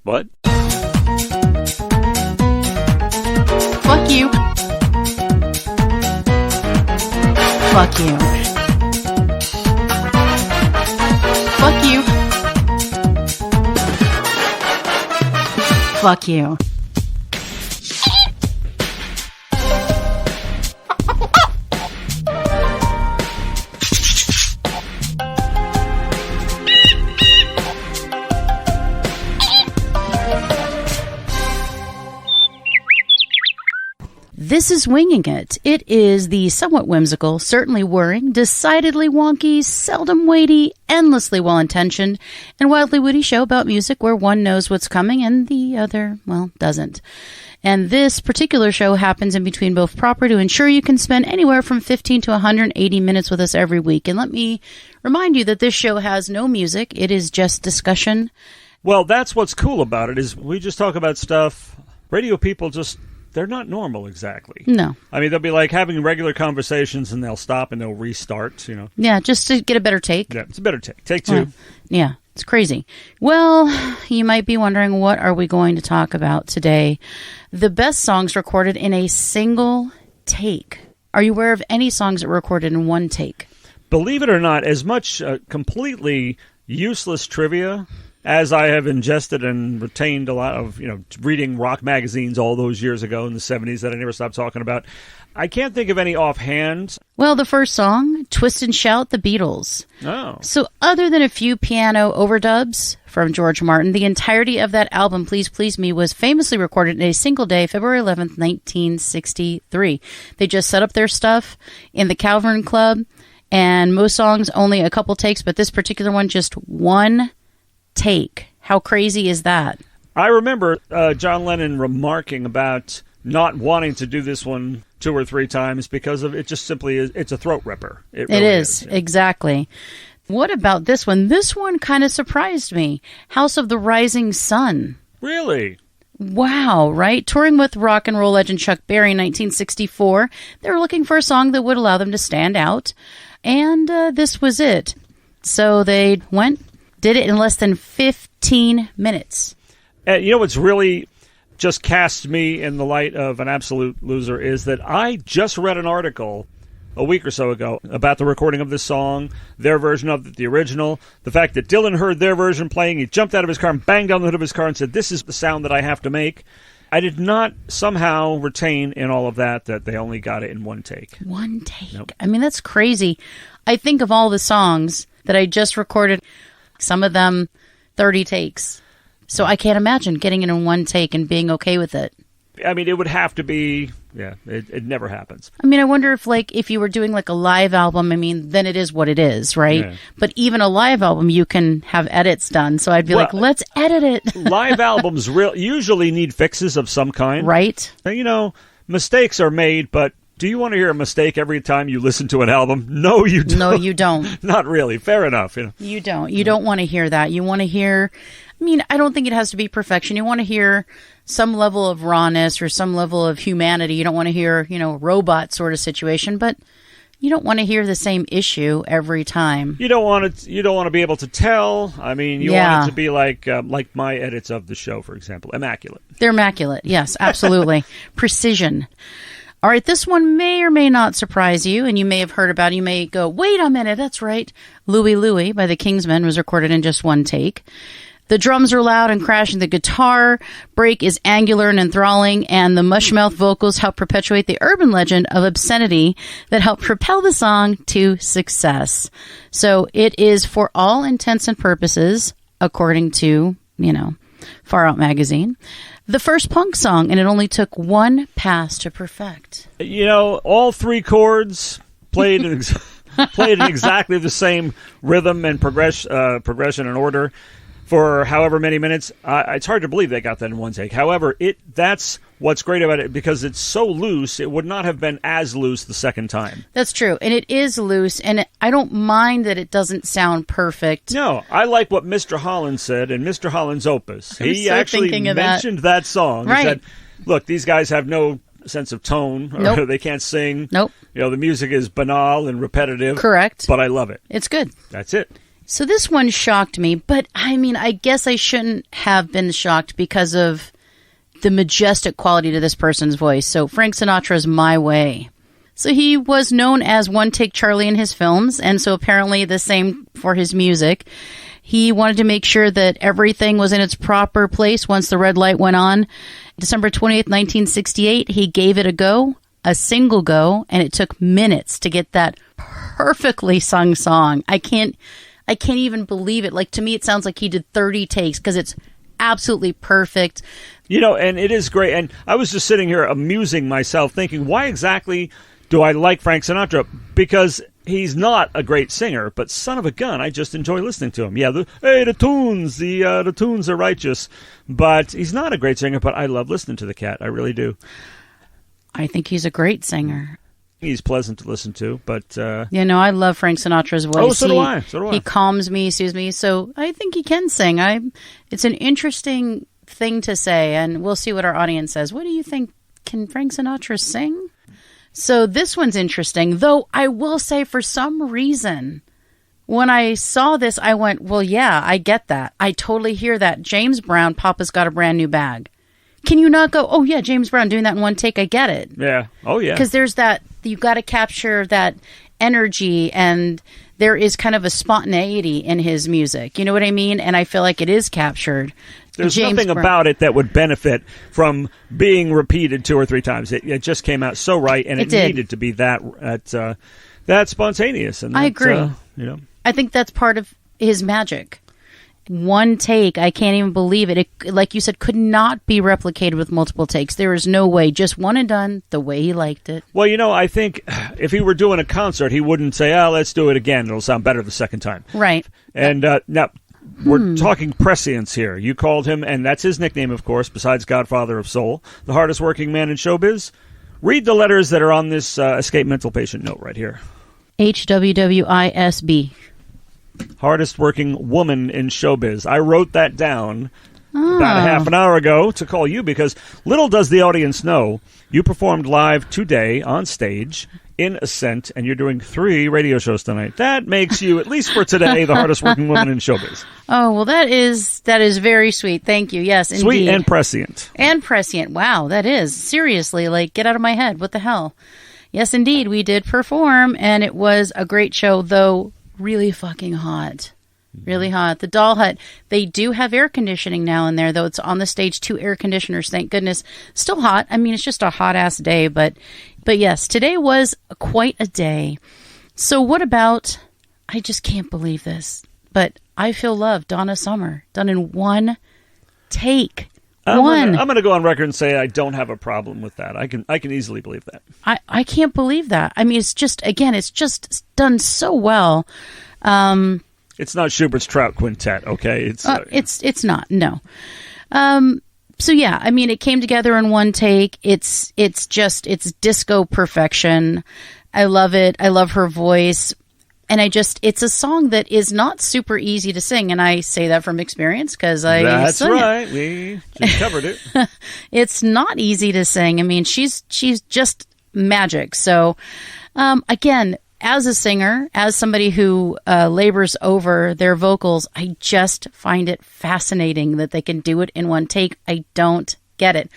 What? Fuck you. Fuck you. Fuck you. Fuck you. This is Winging It. It is the somewhat whimsical, certainly worrying, decidedly wonky, seldom weighty, endlessly well-intentioned, and wildly witty show about music where one knows what's coming and the other, well, doesn't. And this particular show happens in between both proper to ensure you can spend anywhere from 15 to 180 minutes with us every week. And let me remind you that this show has no music. It is just discussion. Well, that's what's cool about it, is we just talk about stuff. Radio people just... they're not normal exactly. No. I mean, they'll be like having regular conversations and they'll stop and they'll restart, you know. Yeah, just to get a better take. Yeah, it's a better take. Take two. Yeah, it's crazy. Well, you might be wondering, what are we going to talk about today? The best songs recorded in a single take. Are you aware of any songs that were recorded in one take? Believe it or not, as much completely useless trivia as I have ingested and retained a lot of, you know, reading rock magazines all those years ago in the 70s that I never stopped talking about, I can't think of any offhand. Well, the first song, Twist and Shout, The Beatles. Oh. So other than a few piano overdubs from George Martin, the entirety of that album, Please Please Me, was famously recorded in a single day, February 11th, 1963. They just set up their stuff in the Cavern Club, and most songs only a couple takes, but this particular one, just one take. How crazy is that? I remember John Lennon remarking about not wanting to do this one 2 or 3 times because of it just simply is, it's a throat ripper. It really is. Yeah. Exactly. What about this one? This one kind of surprised me. House of the Rising Sun. Really? Wow, right? Touring with rock and roll legend Chuck Berry in 1964, they were looking for a song that would allow them to stand out, and this was it. So they did it in less than 15 minutes. You know what's really just cast me in the light of an absolute loser is that I just read an article a week or so ago about the recording of this song, their version of the original, the fact that Dylan heard their version playing, he jumped out of his car and banged down the hood of his car and said, "This is the sound that I have to make." I did not somehow retain in all of that they only got it in one take. One take. Nope. I mean, that's crazy. I think of all the songs that I just recorded, some of them 30 takes. So I can't imagine getting it in one take and being okay with it. I mean, it would have to be, yeah, it never happens. I mean, I wonder if you were doing like a live album, I mean, then it is what it is, right? Yeah. But even a live album, you can have edits done. So I'd be like, let's edit it. Live albums usually need fixes of some kind. Right. You know, mistakes are made, but do you want to hear a mistake every time you listen to an album? No, you don't. No, you don't. Not really. Fair enough. You know. You don't. You don't want to hear that. You want to hear, I mean, I don't think it has to be perfection. You want to hear some level of rawness or some level of humanity. You don't want to hear, robot sort of situation, but you don't want to hear the same issue every time. You don't want to be able to tell. I mean, you want it to be like my edits of the show, for example, immaculate. They're immaculate. Yes, absolutely. Precision. All right, this one may or may not surprise you, and you may have heard about it. You may go, wait a minute, that's right. Louie Louie by the Kingsmen was recorded in just one take. The drums are loud and crashing. The guitar break is angular and enthralling, and the mushmouth vocals help perpetuate the urban legend of obscenity that helped propel the song to success. So it is, for all intents and purposes, according to, Far Out Magazine, the first punk song, and it only took one pass to perfect. All 3 chords played in exactly the same rhythm and progression and order for however many minutes. It's hard to believe they got that in one take. However, that's what's great about it, because it's so loose, it would not have been as loose the second time. That's true, and it is loose, and I don't mind that it doesn't sound perfect. No, I like what Mr. Holland said in Mr. Holland's Opus. He actually mentioned that song. Right. He said, look, these guys have no sense of tone, or nope. They can't sing. Nope. The music is banal and repetitive. Correct. But I love it. It's good. That's it. So this one shocked me, but I mean, I guess I shouldn't have been shocked because of the majestic quality to this person's voice. So Frank Sinatra's My Way. So he was known as One Take Charlie in his films, and so apparently the same for his music. He wanted to make sure that everything was in its proper place once the red light went on. December 20th, 1968, he gave it a go, a single go, and it took minutes to get that perfectly sung song. I can't even believe it. Like, to me, it sounds like he did 30 takes because it's absolutely perfect. You know, and it is great. And I was just sitting here amusing myself thinking, why exactly do I like Frank Sinatra? Because he's not a great singer, but son of a gun, I just enjoy listening to him. Yeah, the tunes are righteous. But he's not a great singer, but I love listening to the cat. I really do. I think he's a great singer. He's pleasant to listen to, but... I love Frank Sinatra's voice. Oh, so do I. He calms me, soothes me, so I think he can sing. It's an interesting thing to say, and we'll see what our audience says. What do you think? Can Frank Sinatra sing? So this one's interesting, though I will say for some reason, when I saw this, I went, well, yeah, I get that. I totally hear that. James Brown, Papa's Got a Brand New Bag. Can you not go, oh, yeah, James Brown doing that in one take? I get it. Yeah. Oh, yeah. Because there's that, you've got to capture that energy, and there is kind of a spontaneity in his music. You know what I mean? And I feel like it is captured. There's nothing about it that would benefit from being repeated 2 or 3 times. It just came out so right, and it needed to be that spontaneous. And I agree. I think that's part of his magic. One take, I can't even believe it. It, like you said, could not be replicated with multiple takes. There is no way. Just one and done, the way he liked it. Well, I think if he were doing a concert, he wouldn't say, let's do it again. It'll sound better the second time. Right. And now, we're talking prescience here. You called him, and that's his nickname, of course, besides Godfather of Soul, the hardest working man in showbiz. Read the letters that are on this escape mental patient note right here. HWWISB. Hardest working woman in showbiz. I wrote that down about a half an hour ago to call you because little does the audience know you performed live today on stage in Ascent, and you're doing 3 radio shows tonight. That makes you, at least for today, the hardest working woman in showbiz. Oh, well, that is very sweet. Thank you. Yes, indeed. Sweet and prescient. And prescient. Wow, that is. Seriously, get out of my head. What the hell? Yes, indeed. We did perform, and it was a great show, though really fucking hot. Really hot. The Doll Hut, they do have air conditioning now in there, though it's on the stage, 2 air conditioners, thank goodness. Still hot. I mean, it's just a hot-ass day, but yes, today was quite a day. So what about, I just can't believe this, but I Feel Love, Donna Summer, done in one take. I'm going to go on record and say I don't have a problem with that. I can easily believe that. I can't believe that. I mean, it's just done so well. It's not Schubert's Trout Quintet, okay? It's not, no. So yeah, I mean, it came together in one take. It's disco perfection. I love it. I love her voice. And it's a song that is not super easy to sing. And I say that from experience because That's right. We just covered it. It's not easy to sing. I mean, she's just magic. So, again, as a singer, as somebody who labors over their vocals, I just find it fascinating that they can do it in one take. I don't get it.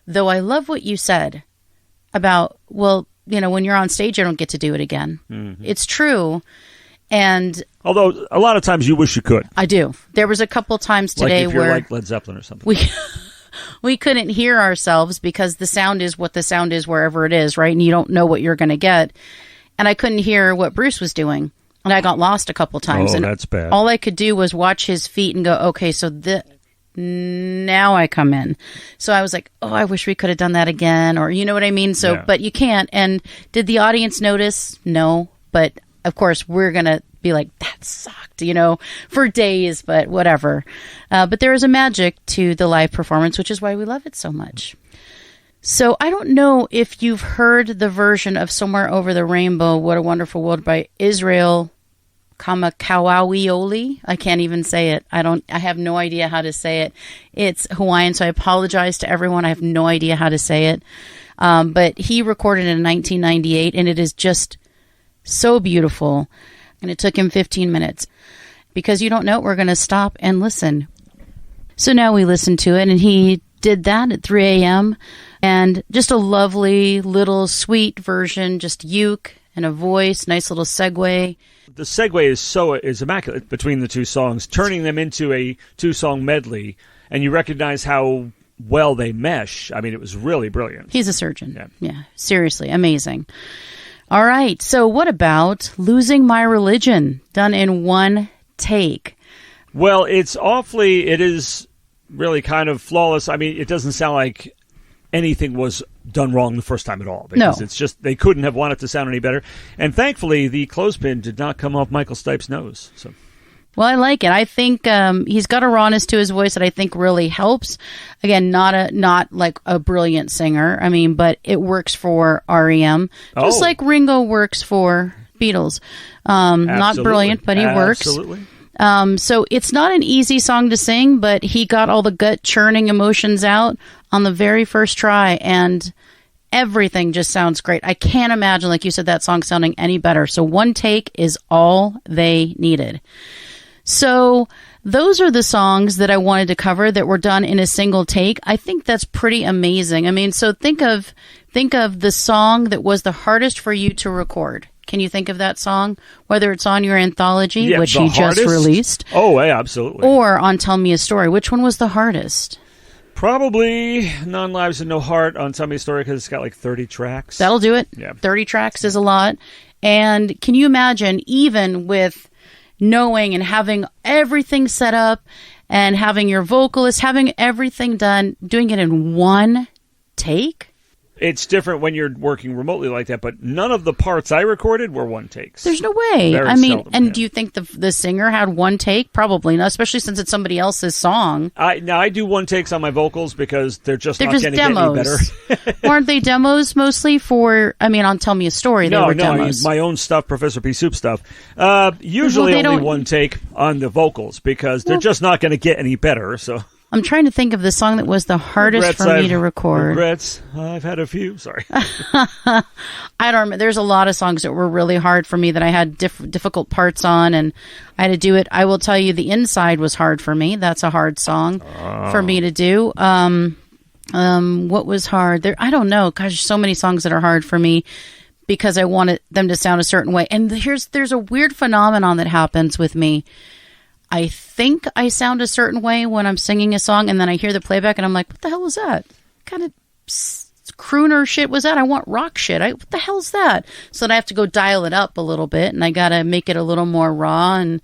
Though I love what you said about, when you're on stage, you don't get to do it again. Mm-hmm. It's true. And although a lot of times you wish you could. I do. There was a couple times today if you're where like Led Zeppelin or something. We couldn't hear ourselves because the sound is what the sound is wherever it is, right? And you don't know what you're going to get. And I couldn't hear what Bruce was doing. And I got lost a couple times. Oh, that's bad. All I could do was watch his feet and go, okay, so now I come in. So I was like, oh, I wish we could have done that again. Or you know what I mean? So, yeah. But you can't. And did the audience notice? No. But of course, we're going to be like, that sucked, for days, but whatever. But there is a magic to the live performance, which is why we love it so much. So I don't know if you've heard the version of Somewhere Over the Rainbow, What a Wonderful World by Israel Kamakawioli. I can't even say it. I have no idea how to say it. It's Hawaiian, so I apologize to everyone. I have no idea how to say it. But he recorded it in 1998, and it is just so beautiful. And it took him 15 minutes. because you don't know it, we're going to stop and listen. So now we listen to it, and he did that at 3 a.m. and just a lovely little sweet version, just uke and a voice, nice little segue. The segue is immaculate between the two songs, turning them into a two-song medley, and you recognize how well they mesh. I mean, it was really brilliant. He's a surgeon. Yeah, seriously, amazing. All right, so what about Losing My Religion, done in one take? Well, it is really kind of flawless. I mean, it doesn't sound like anything was done wrong the first time at all. Because it's just, they couldn't have wanted to sound any better. And thankfully, the clothespin did not come off Michael Stipe's nose. So. Well, I like it. I think he's got a rawness to his voice that I think really helps. Again, not like a brilliant singer. I mean, but it works for REM, just like Ringo works for Beatles. Not brilliant, but he works. Absolutely. So it's not an easy song to sing, but he got all the gut churning emotions out on the very first try, and everything just sounds great. I can't imagine, like you said, that song sounding any better. So one take is all they needed. So those are the songs that I wanted to cover that were done in a single take. I think that's pretty amazing. I mean, so think of the song that was the hardest for you to record. Can you think of that song? Whether it's on your anthology, which he just released. Oh, yeah, absolutely. Or on Tell Me a Story. Which one was the hardest? Probably Non Lives and No Heart on Tell Me a Story, because it's got like 30 tracks. That'll do it. Yeah. 30 tracks is a lot. And can you imagine, even with knowing and having everything set up and having your vocalist, having everything done, doing it in one take? It's different when you're working remotely like that, but none of the parts I recorded were one takes. There's no way. Very I mean, seldom, and do you think the singer had one take? Probably not, especially since it's somebody else's song. I do one takes on my vocals because they're just not going to get any better. Aren't they demos mostly for, I mean, on Tell Me a Story, they were demos. I use my own stuff, Professor P-Soop stuff. Usually only one take on the vocals because they're just not going to get any better, so... I'm trying to think of the song that was the hardest for me to record. Regrets. I've had a few. Sorry. I don't remember. There's a lot of songs that were really hard for me that I had difficult parts on, and I had to do it. I will tell you, The Inside was hard for me. That's a hard song for me to do. What was hard? I don't know. Gosh, so many songs that are hard for me because I wanted them to sound a certain way. And there's a weird phenomenon that happens with me. I think I sound a certain way when I'm singing a song, and then I hear the playback, and I'm like, what the hell was that? What kind of crooner shit was that? I want rock shit. What the hell's that? So then I have to go dial it up a little bit, and I got to make it a little more raw, and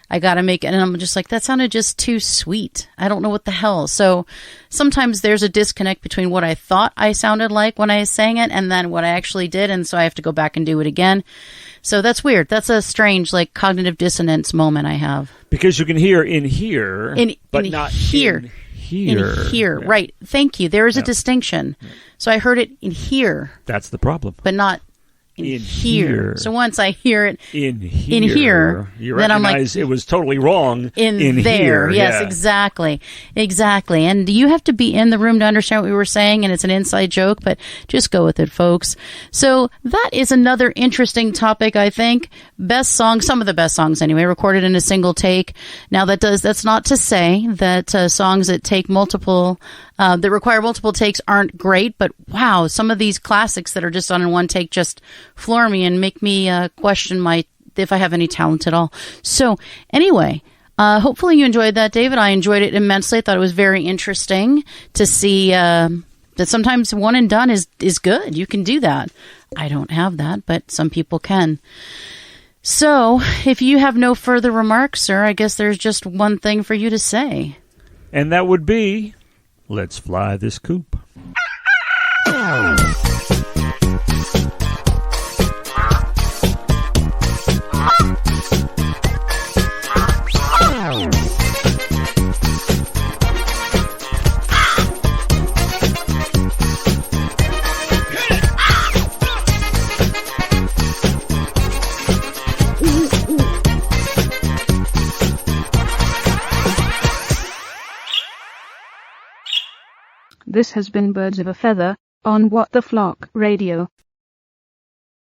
I got to make it, and I'm just like, that sounded just too sweet. I don't know what the hell. So sometimes there's a disconnect between what I thought I sounded like when I sang it and then what I actually did, and so I have to go back and do it again. So that's weird. That's a strange, like, cognitive dissonance moment I have. Because you can hear in here, but not here. In here. In here, yeah. Right. Thank you. There is a distinction. Yeah. So I heard it in here. That's the problem. But not in here. So once I hear it in here, you then I'm recognize like, it was totally wrong in there. Here. Yes, yeah. Exactly. And you have to be in the room to understand what we were saying, and it's an inside joke, but just go with it, folks. So that is another interesting topic, I think. Best songs, some of the best songs anyway, recorded in a single take. Now that's not to say that songs that take that require multiple takes aren't great, but wow, some of these classics that are just done in one take just floor me and make me question if I have any talent at all. So anyway, hopefully you enjoyed that, David. I enjoyed it immensely. I thought it was very interesting to see that sometimes one and done is good. You can do that. I don't have that, but some people can. So if you have no further remarks, sir, I guess there's just one thing for you to say. And that would be, let's fly this coop. This has been Birds of a Feather on What the Flock Radio.